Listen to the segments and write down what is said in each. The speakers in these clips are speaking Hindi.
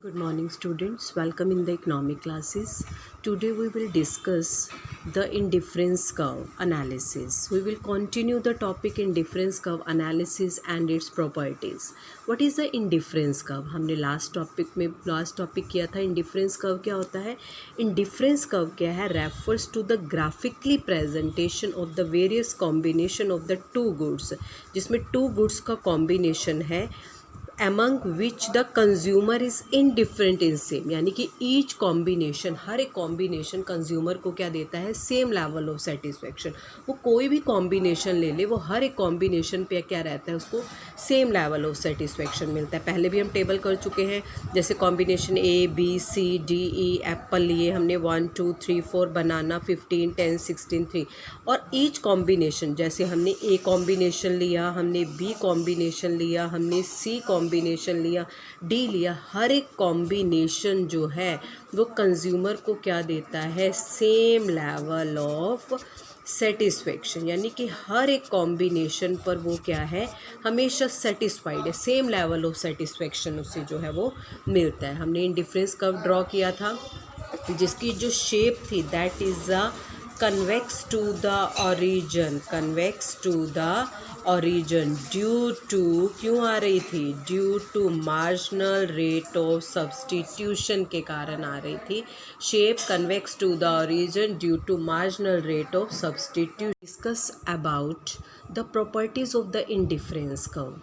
Good morning students, welcome in the economic classes. Today we will discuss the indifference curve analysis. We will continue the topic indifference curve analysis and its properties. What is the indifference curve? हमने लास्ट टॉपिक किया था indifference curve क्या होता है. Indifference curve क्या है? Refers to the graphically presentation of the various combination of the two goods, जिसमें two goods का combination है among which the consumer is indifferent in same, यानी कि each combination, हर एक combination consumer को क्या देता है, same level of satisfaction. वो कोई भी combination ले ले, वो हर एक combination पे क्या रहता है, उसको same level of satisfaction मिलता है. पहले भी हम टेबल कर चुके हैं, जैसे combination A B C D E Apple लिए हमने 1 2 3 4 बनाना 15 10 16 3, और each combination जैसे हमने A combination लिया, हमने B combination लिया, हमने C कॉम्बिनेशन लिया, डी लिया, हर एक कॉम्बिनेशन जो है वो कंज्यूमर को क्या देता है, सेम लेवल ऑफ सेटिस्फेक्शन, यानी कि हर एक कॉम्बिनेशन पर वो क्या है, हमेशा सेटिस्फाइड है, सेम लेवल ऑफ सेटिस्फेक्शन उसे जो है वो मिलता है. हमने इंडिफरेंस कर्व ड्रॉ किया था जिसकी जो शेप थी that is a convex to the origin, convex to the origin due to, क्यों आ रही थी, due to marginal rate of substitution के कारण आ रही थी. Shape convex to the origin due to marginal rate of substitution. Discuss about the properties of the indifference curve.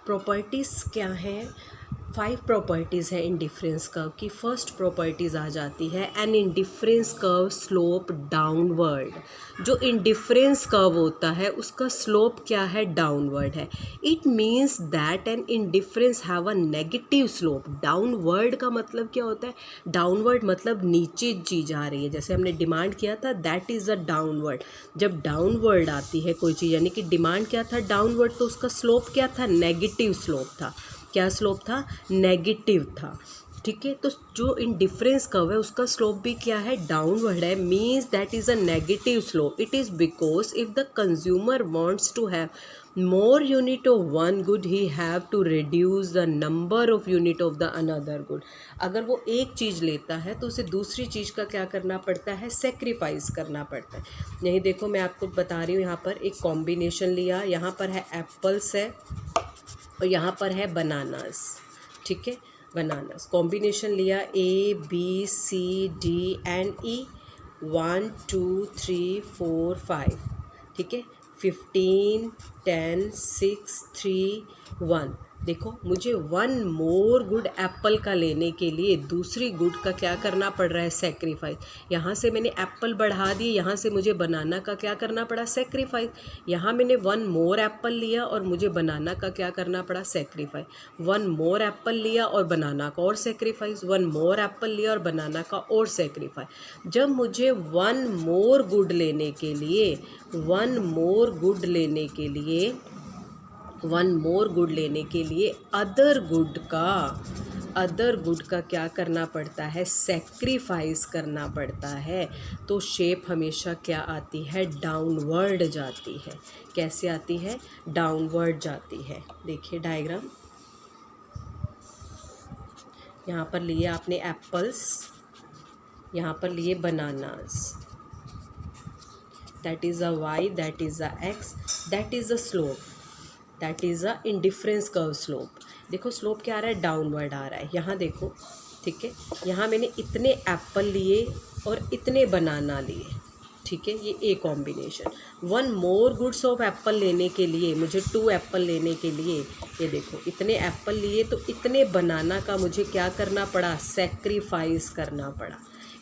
Properties क्या हैं? 5 प्रॉपर्टीज़ है इंडिफरेंस कर्व की. फर्स्ट प्रॉपर्टीज़ आ जाती है an indifference curve slope downward. जो इंडिफरेंस कर्व होता है उसका स्लोप क्या है, डाउनवर्ड है. It means that an indifference have a negative slope. Downward का मतलब क्या होता है, डाउनवर्ड मतलब नीचे चीज़ आ रही है, जैसे हमने डिमांड किया था दैट इज़ अ डाउनवर्ड. जब डाउनवर्ड आती है कोई चीज़, यानी कि डिमांड क्या था, डाउनवर्ड, तो उसका स्लोप क्या था, नेगेटिव स्लोप था. क्या स्लोप था, नेगेटिव था. ठीक है, तो जो इंडिफरेंस कर्व है उसका स्लोप भी क्या है, डाउनवर्ड है. Means that is a negative slope. It is because if the consumer wants to have more unit of one good he have to reduce the number of unit of the another good. अगर वो एक चीज़ लेता है तो उसे दूसरी चीज़ का क्या करना पड़ता है, सेक्रीफाइस करना पड़ता है. यही देखो मैं आपको बता रही हूँ, यहाँ पर एक कॉम्बिनेशन लिया, यहाँ पर है एप्पल्स है और यहाँ पर है बनानास. ठीक है, बनानास कॉम्बिनेशन लिया A B C D and E 1 2 3 4 5. ठीक है, 15 10 6 3 1. देखो मुझे 1 मोर गुड एप्पल का लेने के लिए दूसरी गुड का क्या करना पड़ रहा है, सेक्रीफाइस. यहाँ से मैंने एप्पल बढ़ा दिए, यहाँ से मुझे बनाना का क्या करना पड़ा, सेक्रीफाइस. यहाँ मैंने 1 मोर एप्पल लिया और मुझे बनाना का क्या करना पड़ा, सेक्रीफाइस. 1 मोर एप्पल लिया और बनाना का और सेक्रीफाइस, 1 मोर एप्पल लिया और बनाना का और सेक्रीफाइस. जब मुझे 1 मोर गुड लेने के लिए, 1 मोर गुड लेने के लिए, 1 मोर गुड लेने के लिए अदर गुड का क्या करना पड़ता है, सेक्रीफाइस करना पड़ता है. तो शेप हमेशा क्या आती है, डाउनवर्ड जाती है. कैसे आती है, डाउनवर्ड जाती है. देखिए डायग्राम, यहाँ पर लिए आपने एप्पल्स, यहाँ पर लिए bananas, that is a Y, that is a X, that is a slope, that is a indifference curve slope. देखो स्लोप क्या आ रहा है, डाउनवर्ड आ रहा है. यहाँ देखो, ठीक है, यहाँ मैंने इतने एप्पल लिए और इतने बनाना लिए. ठीक है, ये a combination. 1 more goods of Apple लेने के लिए, मुझे 2 एप्पल लेने के लिए, ये देखो इतने एप्पल लिए तो इतने बनाना का मुझे क्या करना पड़ा, सेक्रीफाइस करना पड़ा.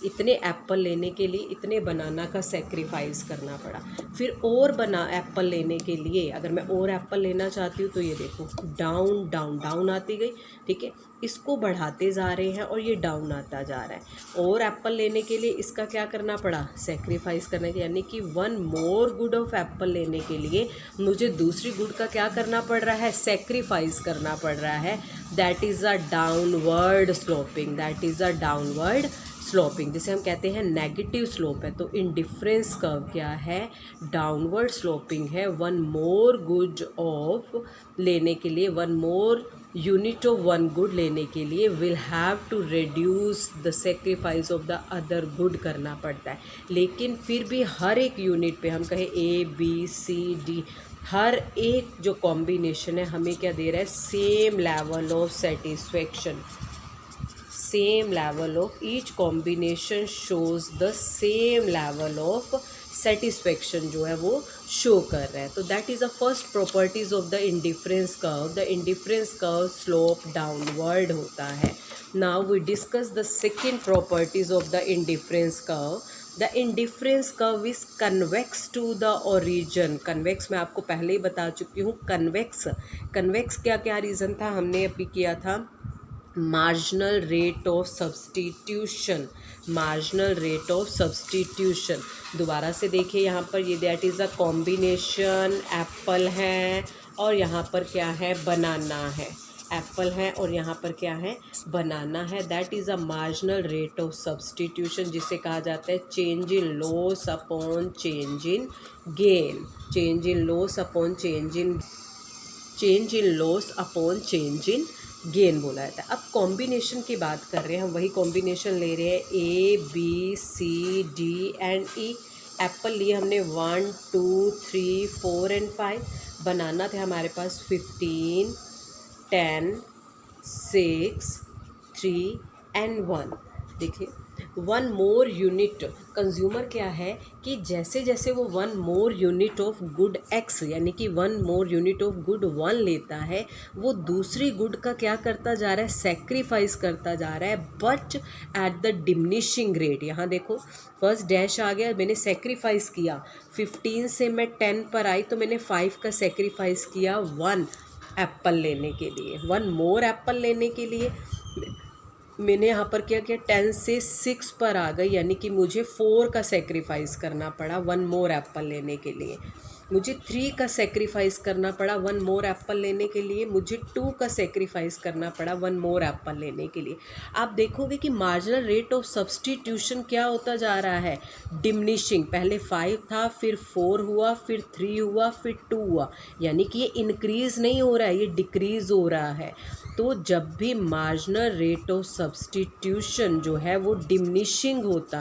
इतने एप्पल लेने के लिए इतने बनाना का सेक्रीफाइस करना पड़ा. फिर और एप्पल लेने के लिए अगर मैं और एप्पल लेना चाहती हूँ तो ये देखो डाउन डाउन डाउन आती गई. ठीक है, इसको बढ़ाते जा रहे हैं और ये डाउन आता जा रहा है. और एप्पल लेने के लिए इसका क्या करना पड़ा, सेक्रीफाइस करने के, यानी कि 1 मोर गुड ऑफ एप्पल लेने के लिए मुझे दूसरी गुड का क्या करना पड़ रहा है, सेक्रीफाइस करना पड़ रहा है. That is a downward sloping, that is a downward sloping, जिसे हम कहते हैं नेगेटिव स्लोप है। तो इंडिफरेंस कर्व क्या है, डाउनवर्ड स्लोपिंग है। वन मोर गुड ऑफ लेने के लिए, one more unit of one good लेने के लिए will have to reduce the sacrifice of the other good करना पड़ता है। लेकिन फिर भी हर एक यूनिट पे हम कहें ABCD, हर एक जो कॉम्बिनेशन है हमें क्या दे रहा है, same level of satisfaction. Same level of each combination shows the same level of satisfaction जो है वो शो कर रहा है। तो that is a first properties of the indifference curve. The indifference curve slope downward होता है। Now we discuss the second properties of the indifference curve. The indifference curve is convex to the origin. Convex मैं आपको पहले ही बता चुकी हूँ। कन्वेक्स क्या क्या रीज़न था, हमने अभी किया था marginal rate of substitution. Marginal rate of substitution दोबारा से देखिए, यहाँ पर ये that is a combination, Apple है और यहाँ पर क्या है, बनाना है। एप्पल है और यहाँ पर क्या है, बनाना है। That is a marginal rate of substitution, जिसे कहा जाता है change in loss upon change in gain. Change in loss upon change in loss upon change in gain बोला जाता है। अब कॉम्बिनेशन की बात कर रहे हैं हम, वही कॉम्बिनेशन ले रहे हैं ABCD एंड E। एप्पल लिए हमने 1 2 3 4 एंड 5। बनाना थे हमारे पास 15 10 6 3 एंड 1। देखिए वन मोर यूनिट, कंज्यूमर क्या है कि जैसे जैसे वो one more unit of good X यानी कि one more unit of good 1 लेता है, वो दूसरी गुड का क्या करता जा रहा है, सेक्रीफाइस करता जा रहा है, but at the diminishing rate. यहाँ देखो फर्स्ट डैश आ गया, मैंने सेक्रीफाइस किया 15 से मैं 10 पर आई तो मैंने 5 का सेक्रीफाइस किया 1 एप्पल लेने के लिए, 1 मोर एप्पल लेने के लिए। मैंने यहाँ पर क्या किया, 10 से 6 पर आ गई, यानी कि मुझे 4 का सेक्रीफाइस करना पड़ा 1 मोर एप्पल लेने के लिए। मुझे 3 का सेक्रीफाइस करना पड़ा 1 मोर एप्पल लेने के लिए। मुझे 2 का सेक्रीफाइस करना पड़ा 1 मोर एप्पल लेने के लिए। आप देखोगे कि मार्जिनल रेट ऑफ सब्सटीट्यूशन क्या होता जा रहा है, डिमिनिशिंग। पहले 5 था, फिर 4 हुआ, फिर 3 हुआ, फिर 2 हुआ, यानी कि ये इंक्रीज़ नहीं हो रहा है, ये डिक्रीज़ हो रहा है। तो जब भी मार्जिनल रेट ऑफ सब्सटीट्यूशन जो है वो डिमिनिशिंग होता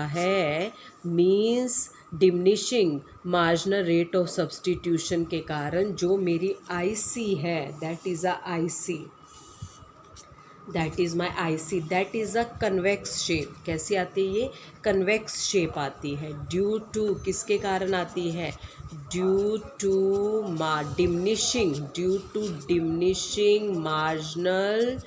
है means diminishing marginal rate of substitution के कारण जो मेरी IC है, that is a IC, that is my IC, that is a convex shape. कैसी आती है ये, कन्वेक्स शेप आती है। ड्यू टू किसके कारण आती है, due to diminishing marginal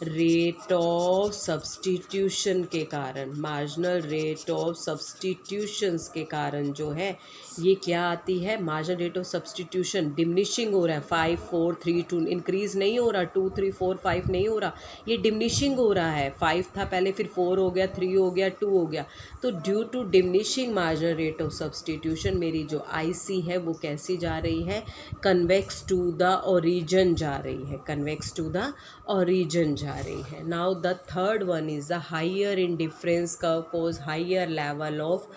rate of substitution के कारण, मार्जिनल रेट ऑफ सब्सटीट्यूशंस के कारण जो है ये क्या आती है, marginal rate of substitution diminishing हो रहा है। 5 4 3 2 इंक्रीज़ नहीं हो रहा, 2 3 4 5 नहीं हो रहा, ये डिमिनिशिंग हो रहा है। 5 था पहले, फिर 4 हो गया, 3 हो गया, 2 हो गया। तो due to diminishing marginal rate of substitution मेरी जो IC है वो कैसी जा रही है, कन्वेक्स टू द ओरिजिन जा रही है, कन्वेक्स टू द ओरिजिन जा रही है। Now the third one is the higher indifference curve cause higher level of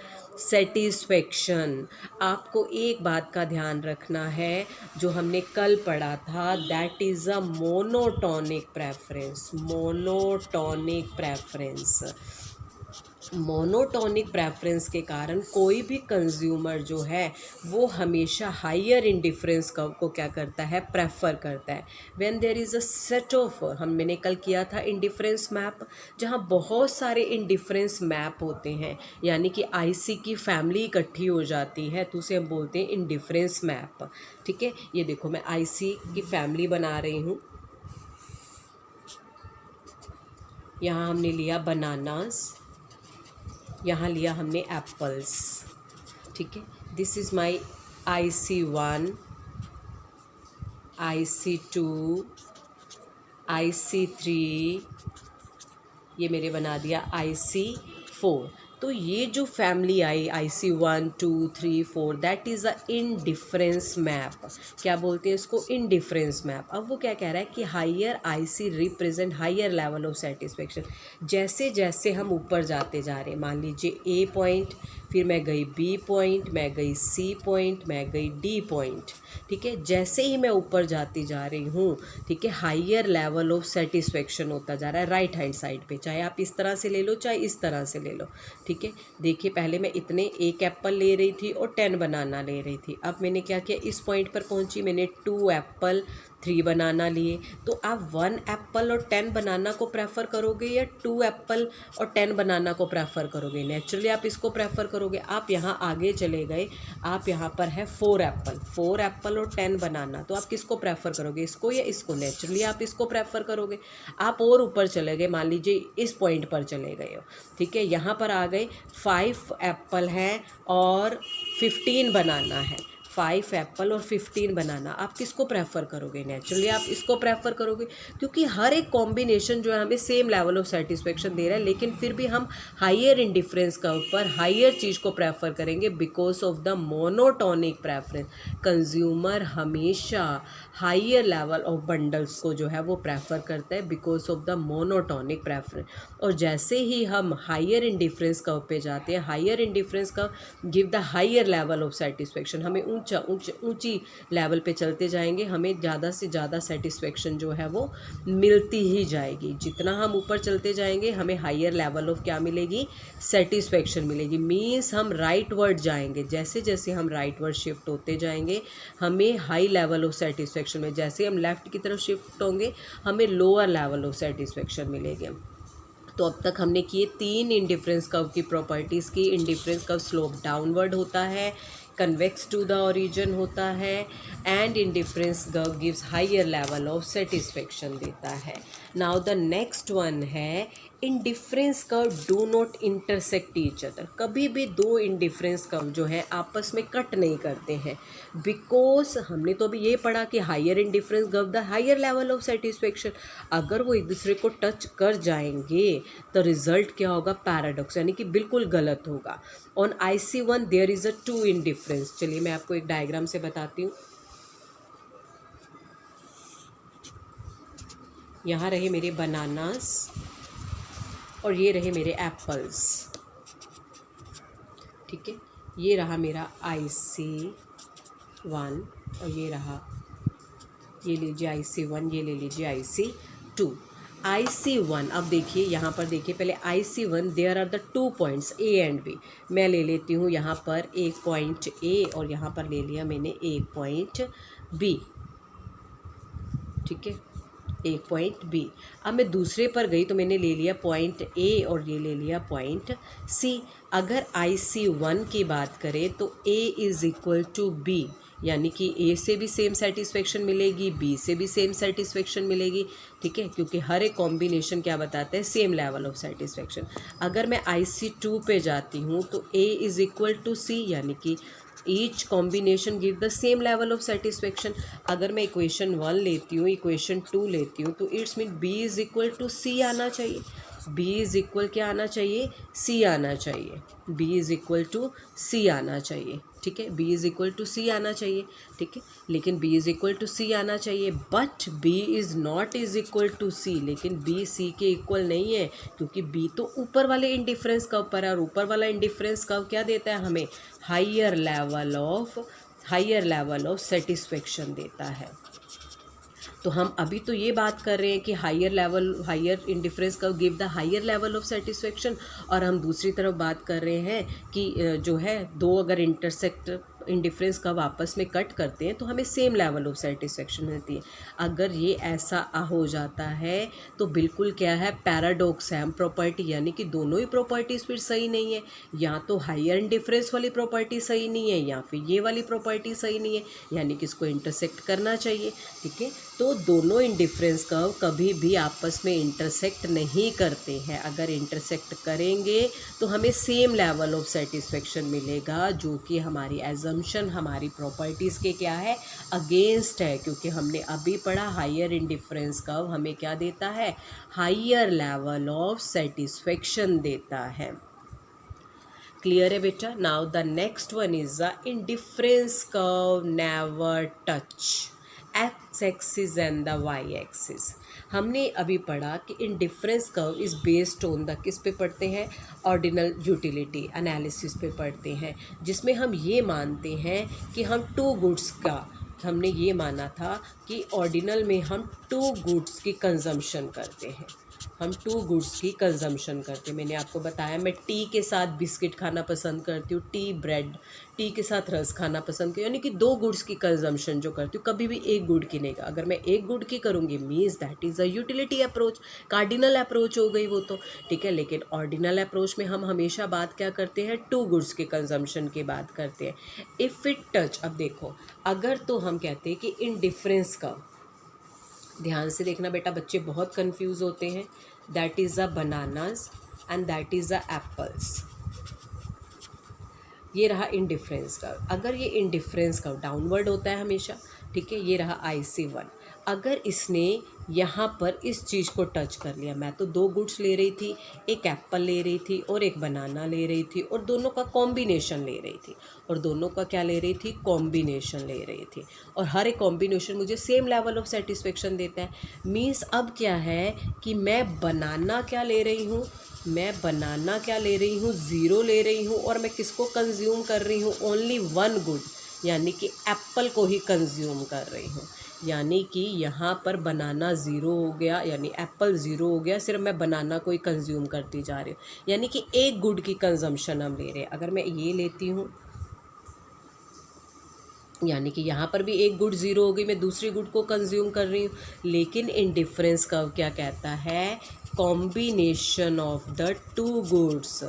satisfaction. आपको एक बात का ध्यान रखना है जो हमने कल पढ़ा था, that is a monotonic preference. Monotonic preference के कारण कोई भी कंज्यूमर जो है वो हमेशा हायर इंडिफरेंस कर्व को क्या करता है, प्रेफर करता है। When there is a set of, मैंने कल किया था इंडिफरेंस मैप, जहाँ बहुत सारे इंडिफरेंस मैप होते हैं, यानी कि IC की फैमिली इकट्ठी हो जाती है, तो उसे हम बोलते हैं इंडिफरेंस मैप। ठीक है, ये देखो मैं IC की फैमिली बना रही हूँ। यहाँ हमने लिया बनानास, यहाँ लिया हमने एप्पल्स। ठीक है, this is my IC1, IC2, IC3, ये मेरे बना दिया IC4। तो ये जो फैमिली आई IC 1 2 3 4 that is a indifference map. क्या बोलते हैं इसको? Indifference map. अब वो क्या कह रहा है कि higher IC represent higher level of satisfaction. जैसे जैसे हम ऊपर जाते जा रहे हैं, मान लीजिए A पॉइंट, फिर मैं गई B पॉइंट, मैं गई C पॉइंट, मैं गई D पॉइंट, ठीक है। जैसे ही मैं ऊपर जाती जा रही हूँ, ठीक है, हायर लेवल ऑफ सेटिस्फेक्शन होता जा रहा है राइट हैंड साइड पे, चाहे आप इस तरह से ले लो चाहे इस तरह से ले लो, ठीक है। देखिए पहले मैं इतने एक एप्पल ले रही थी और 10 बनाना ले रही थी। अब मैंने क्या किया, इस पॉइंट पर पहुंची, मैंने 2 एप्पल 3 बनाना लिए। तो आप 1 एप्पल और 10 बनाना को प्रेफर करोगे या 2 एप्पल और 10 बनाना को प्रेफर करोगे? नेचुरली आप इसको प्रेफर करोगे। आप यहाँ आगे चले गए, आप यहाँ पर है 4 एप्पल और 10 बनाना, तो आप किसको प्रेफर करोगे, इसको या इसको? नेचुरली आप इसको प्रेफर करोगे। आप और ऊपर चले गए, मान लीजिए इस पॉइंट पर चले गए हो, ठीक है, यहाँ पर आ गए 5 एप्पल है और 15 बनाना है, 5 एप्पल और 15 बनाना, आप किसको प्रेफर करोगे? नेचुरली आप इसको प्रेफर करोगे, क्योंकि हर एक कॉम्बिनेशन जो है हमें सेम लेवल ऑफ सेटिस्फेक्शन दे रहा है, लेकिन फिर भी हम हायर इंडिफरेंस का ऊपर हायर चीज़ को प्रेफर करेंगे because of the monotonic preference. Consumer हमेशा हायर लेवल ऑफ बंडल्स को जो है वो प्रेफर करता है because of the monotonic preference. और जैसे ही हम हायर इंडिफरेंस कर्व पे जाते हैं, higher indifference curve give the higher level of satisfaction, हमें ऊंची लेवल पे चलते जाएंगे, हमें ज़्यादा से ज़्यादा सेटिस्फेक्शन जो है वो मिलती ही जाएगी। जितना हम ऊपर चलते जाएंगे हमें हायर लेवल ऑफ क्या मिलेगी, सेटिस्फेक्शन मिलेगी। मीन्स हम राइट वर्ड जाएंगे, जैसे जैसे हम राइट वर्ड शिफ्ट होते जाएंगे हमें हाई लेवल ऑफ सेटिस्फेक्शन में, जैसे हम लेफ़्ट की तरफ शिफ्ट होंगे हमें लोअर लेवल ऑफ सेटिस्फेक्शन मिलेगी। तो अब तक हमने किए 3 इंडिफरेंस कर्व की प्रॉपर्टीज़ की। इंडिफरेंस कर्व स्लोप डाउनवर्ड होता है, कन्वेक्स टू द ओरिजिन होता है, and indifference curve gives higher level of satisfaction देता है। नाउ द नेक्स्ट वन है indifference curve do not intersect each other. कभी भी दो इंडिफरेंस कर्व जो है आपस में कट नहीं करते हैं, बिकॉज हमने तो अभी ये पढ़ा कि higher indifference curve the higher level of satisfaction. अगर वो एक दूसरे को टच कर जाएंगे तो रिजल्ट क्या होगा, पैराडॉक्स, यानी कि बिल्कुल गलत होगा। On IC1 there is a 2 indifference. चलिए मैं आपको एक डायग्राम से बताती हूँ। यहाँ रहे मेरे बनानास और ये रहे मेरे एप्पल्स, ठीक है। ये रहा मेरा IC1 और ये रहा, ये लीजिए IC1, ये ले लीजिए IC2। IC1, अब देखिए यहाँ पर देखिए, पहले IC1 there are the 2 points A and B। मैं ले लेती हूँ यहाँ पर एक पॉइंट A और यहाँ पर ले लिया मैंने एक पॉइंट B, ठीक है, एक पॉइंट B। अब मैं दूसरे पर गई तो मैंने ले लिया पॉइंट A और ये ले लिया पॉइंट C। अगर IC1 की बात करें तो A is equal to B, यानी कि A से भी सेम सेटिस्फेक्शन मिलेगी, B से भी सेम सेटिस्फेक्शन मिलेगी, ठीक है, क्योंकि हर एक कॉम्बिनेशन क्या बताता है, सेम लेवल ऑफ सेटिस्फेक्शन। अगर मैं IC2 पे जाती हूँ तो A is equal to C, यानी कि each combination give the same level of satisfaction. अगर मैं इक्वेशन 1 लेती हूँ, इक्वेशन 2 लेती हूँ, तो it's mean B is equal to C आना चाहिए। B इज़ इक्वल क्या आना चाहिए, C आना चाहिए। B is equal to C आना चाहिए, ठीक है, B is equal to C आना चाहिए, ठीक है। लेकिन B is equal to C आना चाहिए, but B is not is equal to C। लेकिन B C के इक्वल नहीं है, क्योंकि B तो ऊपर वाले इंडिफरेंस कर्व पर है, और ऊपर वाला इंडिफरेंस कर्व क्या देता है हमें, हायर लेवल ऑफ सेटिस्फेक्शन देता है। तो हम अभी तो ये बात कर रहे हैं कि higher indifference curve give the higher level of satisfaction, और हम दूसरी तरफ बात कर रहे हैं कि जो है दो अगर इंडिफरेंस कर्व आपस में कट करते हैं तो हमें सेम लेवल ऑफ सेटिस्फेक्शन मिलती है। अगर ये ऐसा हो जाता है तो बिल्कुल क्या है, पैराडॉक्स है, हम प्रॉपर्टी, यानी कि दोनों ही प्रॉपर्टीज़ फिर सही नहीं है। या तो हायर इंडिफरेंस वाली प्रॉपर्टी सही नहीं है या फिर ये वाली प्रॉपर्टी सही नहीं है, यानी कि इसको इंटरसेक्ट करना चाहिए, ठीक है। तो दोनों इंडिफरेंस कर्व कभी भी आपस में इंटरसेक्ट नहीं करते हैं। अगर इंटरसेक्ट करेंगे तो हमें सेम लेवल ऑफ सेटिस्फेक्शन मिलेगा, जो कि हमारी एजम्पशन हमारी प्रॉपर्टीज़ के क्या है, अगेंस्ट है, क्योंकि हमने अभी पढ़ा हायर इंडिफरेंस कर्व हमें क्या देता है, हायर लेवल ऑफ सेटिस्फेक्शन देता है। क्लियर है बेटा? Now the next one is the indifference curve never touch X axis and the Y axis. हमने अभी पढ़ा कि indifference curve is based on the किस पे पढ़ते हैं, ऑर्डिनल यूटिलिटी एनालिसिस पे पढ़ते हैं, जिसमें हम ये मानते हैं कि हम टू गुड्स का, हमने ये माना था कि ऑर्डिनल में हम टू गुड्स की कंजम्पशन करते हैं, हम टू गुड्स की कंजम्पशन करते हैं। मैंने आपको बताया मैं टी के साथ बिस्किट खाना पसंद करती हूँ, टी ब्रेड, टी के साथ रस खाना पसंद करती हूँ, यानी कि दो गुड्स की कंजम्पशन जो करती हूँ, कभी भी एक गुड की नहीं। अगर मैं एक गुड की करूँगी means that is a utility approach, cardinal approach हो गई वो तो, ठीक है। लेकिन ऑर्डिनल अप्रोच में हम हमेशा बात क्या करते हैं, टू गुड्स के कंजम्पशन की बात करते हैं। इफ़ इट टच, अब देखो अगर तो हम कहते हैं कि इंडिफरेंस का, ध्यान से देखना बेटा, बच्चे बहुत कंफ्यूज होते हैं, that is the bananas and that is the apples. ये रहा इंडिफरेंस कर्व। अगर ये इंडिफरेंस कर्व डाउनवर्ड होता है हमेशा, ठीक है, ये रहा IC1। अगर इसने यहाँ पर इस चीज़ को टच कर लिया, मैं तो दो गुड्स ले रही थी, एक एप्पल ले रही थी और एक बनाना ले रही थी, और दोनों का कॉम्बिनेशन ले रही थी, और दोनों का क्या ले रही थी, कॉम्बिनेशन ले रही थी, और हर एक कॉम्बिनेशन मुझे सेम लेवल ऑफ सेटिस्फेक्शन देता है। मीन्स अब क्या है कि मैं बनाना क्या ले रही हूँ, मैं बनाना क्या ले रही हूँ, ज़ीरो ले रही हूँ, और मैं किसको कंज्यूम कर रही हूँ, ओनली वन गुड, यानी कि एप्पल को ही कंज्यूम कर रही हूँ। यानी कि यहाँ पर बनाना ज़ीरो हो गया, यानी एप्पल ज़ीरो हो गया, सिर्फ मैं बनाना को ही कंज्यूम करती जा रही हूँ, यानी कि एक गुड की कंजम्पशन हम ले रहे हैं। अगर मैं ये लेती हूँ, यानी कि यहाँ पर भी एक गुड ज़ीरो हो गई, मैं दूसरी गुड को कंज्यूम कर रही हूँ। लेकिन इंडिफरेंस कर्व क्या कहता है, combination of the two goods,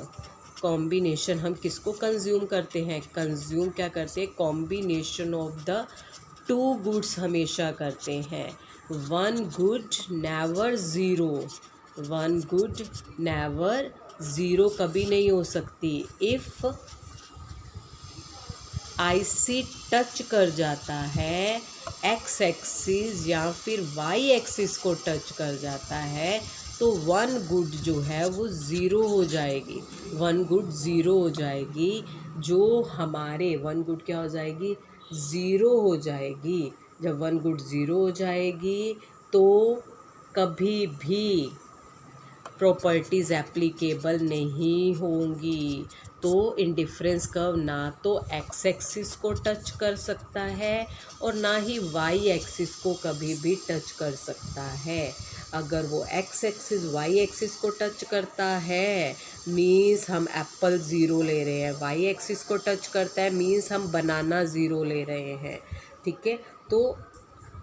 combination हम किसको कंज्यूम करते हैं, कंज्यूम क्या करते हैं, combination of the two goods हमेशा करते हैं। One good never zero, one good never zero कभी नहीं हो सकती। इफ़ IC टच कर जाता है एक्स एक्सिस या फिर वाई एक्सिस को टच कर जाता है, तो वन गुड जो है वो ज़ीरो हो जाएगी, वन गुड ज़ीरो हो जाएगी, जो हमारे वन गुड क्या हो जाएगी, ज़ीरो हो जाएगी। जब वन गुड ज़ीरो हो जाएगी तो कभी भी प्रॉपर्टीज़ एप्लीकेबल नहीं होंगी। तो इंडिफरेंस कर्व ना तो एक्स एक्सिस को टच कर सकता है और ना ही वाई एक्सिस को कभी भी टच कर सकता है। अगर वो एक्स एक्सिस वाई एक्सिस को टच करता है मीन्स हम एप्पल ज़ीरो ले रहे हैं, वाई एक्सिस को टच करता है मीन्स हम बनाना ज़ीरो ले रहे हैं, ठीक है। तो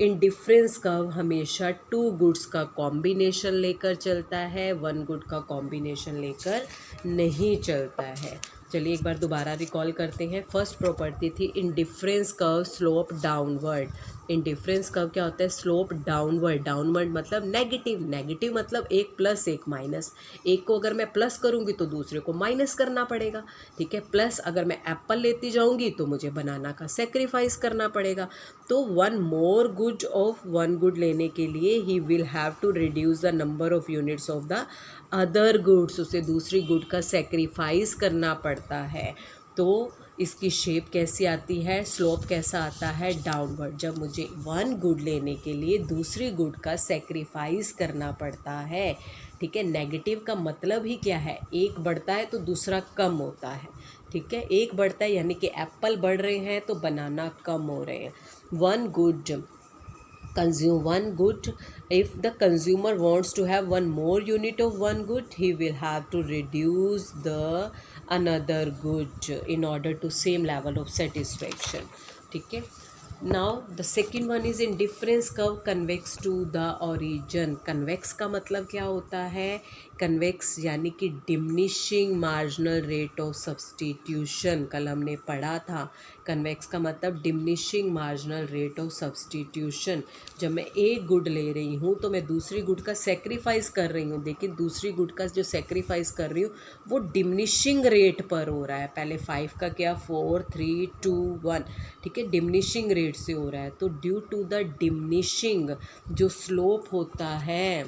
इंडिफरेंस कर्व हमेशा टू गुड्स का कॉम्बिनेशन लेकर चलता है, वन गुड का कॉम्बिनेशन लेकर नहीं चलता है। चलिए एक बार दोबारा रिकॉल करते हैं। फर्स्ट प्रॉपर्टी थी indifference curve slope downward. Indifference curve क्या होता है, स्लोप डाउनवर्ड, डाउनवर्ड मतलब नेगेटिव, नेगेटिव मतलब एक प्लस एक माइनस, एक को अगर मैं प्लस करूँगी तो दूसरे को माइनस करना पड़ेगा, ठीक है। प्लस अगर मैं एप्पल लेती जाऊँगी तो मुझे बनाना का सेक्रीफाइस करना पड़ेगा। तो one more good of one good लेने के लिए ही will have to reduce the number of units of the other goods, उसे दूसरी गुड का सेक्रीफाइस करना पड़ता है। तो इसकी शेप कैसी आती है, स्लोप कैसा आता है, डाउनवर्ड। जब मुझे वन गुड लेने के लिए दूसरी गुड का सेक्रीफाइस करना पड़ता है, ठीक है। नेगेटिव का मतलब ही क्या है, एक बढ़ता है तो दूसरा कम होता है, ठीक है। एक बढ़ता है यानी कि एप्पल बढ़ रहे हैं तो बनाना कम हो रहे हैं। One good consume one good, if the consumer wants to have one more unit of one good he will have to reduce the another good in order to same level of satisfaction, ठीक है। now the second one is indifference curve convex to the origin। convex का मतलब क्या होता है, कन्वेक्स यानी कि diminishing marginal rate of substitution, कल हमने पढ़ा था। कन्वेक्स का मतलब diminishing marginal rate of substitution. जब मैं एक गुड ले रही हूँ तो मैं दूसरी गुड का सेक्रीफाइस कर रही हूँ, लेकिन दूसरी गुड का जो सेक्रीफाइस कर रही हूँ वो डिमिनिशिंग रेट पर हो रहा है। पहले 5 का क्या, 4 3 2 1, ठीक है, डिमिनिशिंग रेट से हो रहा है। तो ड्यू टू द डिमिनिशिंग जो स्लोप होता है,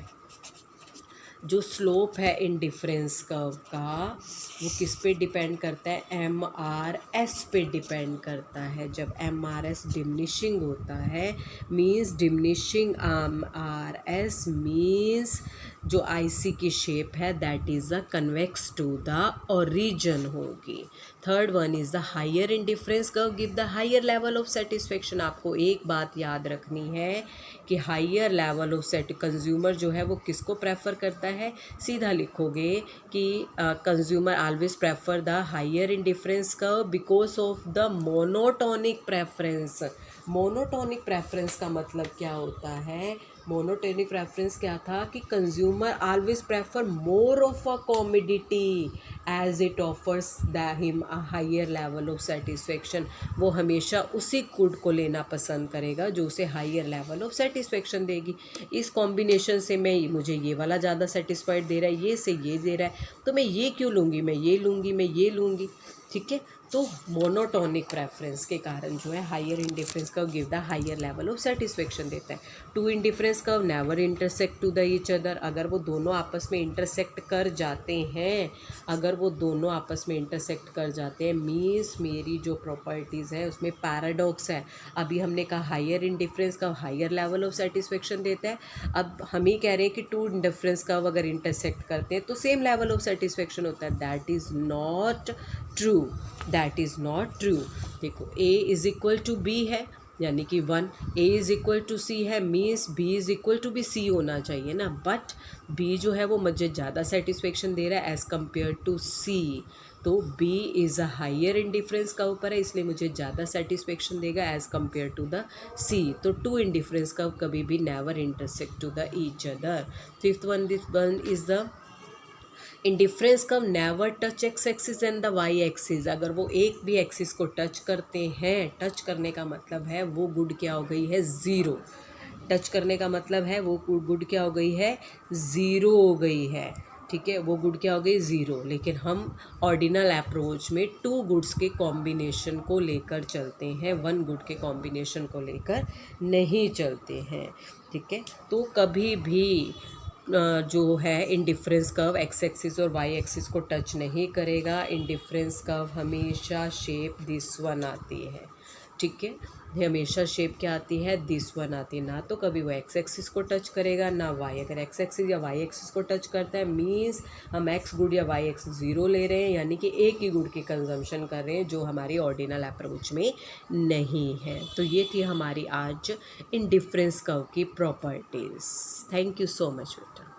जो स्लोप है इंडिफरेंस कर्व का वो किस पे डिपेंड करता है, MRS पे डिपेंड करता है। जब MRS डिमिनिशिंग होता है मीन्स डिमिनिशिंग MRS मीन्स जो आईसी की शेप है that is a convex to the origin होगी। Third one is the higher indifference curve give the higher level of satisfaction. आपको एक बात याद रखनी है कि हायर लेवल ऑफ कंज्यूमर जो है वो किसको प्रेफर करता है, सीधा लिखोगे कि consumer always prefer the higher indifference curve because of the monotonic preference. Monotonic preference का मतलब क्या होता है, मोनोटोनिक प्रेफरेंस क्या था कि consumer always prefer more of a commodity as it offers the him a higher level of satisfaction. वो हमेशा उसी गुड को लेना पसंद करेगा जो उसे हायर लेवल ऑफ सेटिस्फेक्शन देगी। इस कॉम्बिनेशन से मुझे ये वाला ज़्यादा सेटिस्फाइड दे रहा है, ये से ये दे रहा है, तो मैं ये क्यों लूँगी, मैं ये लूँगी, मैं ये लूँगी। ठीक है, तो मोनोटोनिक प्रेफरेंस के कारण जो है higher indifference curve give the higher level of satisfaction देता है। Two indifference curve never intersect to the each other. अगर वो दोनों आपस में इंटरसेक्ट कर जाते हैं, अगर वो दोनों आपस में इंटरसेक्ट कर जाते हैं मीन्स मेरी जो प्रॉपर्टीज़ है उसमें पैराडॉक्स है। अभी हमने कहा higher indifference curve higher level of satisfaction देता है, अब हम ही कह रहे हैं कि टू इंडिफरेंस कर्व अगर इंटरसेक्ट करते हैं तो सेम लेवल ऑफ सेटिस्फेक्शन होता है। That is not true, that is not true. देखो A is equal to B है यानी कि 1, A is equal to C है means B is equal to भी C होना चाहिए ना, बट B जो है वो मुझे ज़्यादा सेटिस्फेक्शन दे रहा है एज़ कम्पेयर टू C। तो B is a higher indifference curve पर है इसलिए मुझे ज़्यादा सेटिस्फेक्शन देगा as compare to the C। तो टू इंडिफरेंस कर्व कभी भी never intersect to the each other. Fifth one, this one is the indifference curve never touch X axis and the Y axis. अगर वो एक भी एक्सिस को टच करते हैं, टच करने का मतलब है वो गुड क्या हो गई है, ज़ीरो। टच करने का मतलब है वो गुड क्या हो गई है, ज़ीरो हो गई है। ठीक है, वो गुड क्या हो गई, ज़ीरो। लेकिन हम ऑर्डिनल अप्रोच में टू गुड्स के कॉम्बिनेशन को लेकर चलते हैं, वन गुड के कॉम्बिनेशन को लेकर नहीं चलते हैं। ठीक है, तो कभी भी जो है इंडिफरेंस कर्व एक्स एक्सिस और वाई एक्सिस को टच नहीं करेगा। इंडिफरेंस कर्व हमेशा शेप दिस वन आती है। ठीक है, हमेशा शेप क्या आती है, दिस वन आती है, ना तो कभी वो एक्स एक्सिस को टच करेगा ना वाई। अगर एक्स एक्सिस या वाई एक्सिस को टच करता है मीन्स हम एक्स गुड या वाई एक्स ज़ीरो ले रहे हैं, यानी कि एक ही गुड की कंजम्पशन कर रहे हैं जो हमारी ऑर्डिनल अप्रोच में नहीं है। तो ये थी हमारी आज इंडिफरेंस कर्व की properties. Thank you so much बेटा।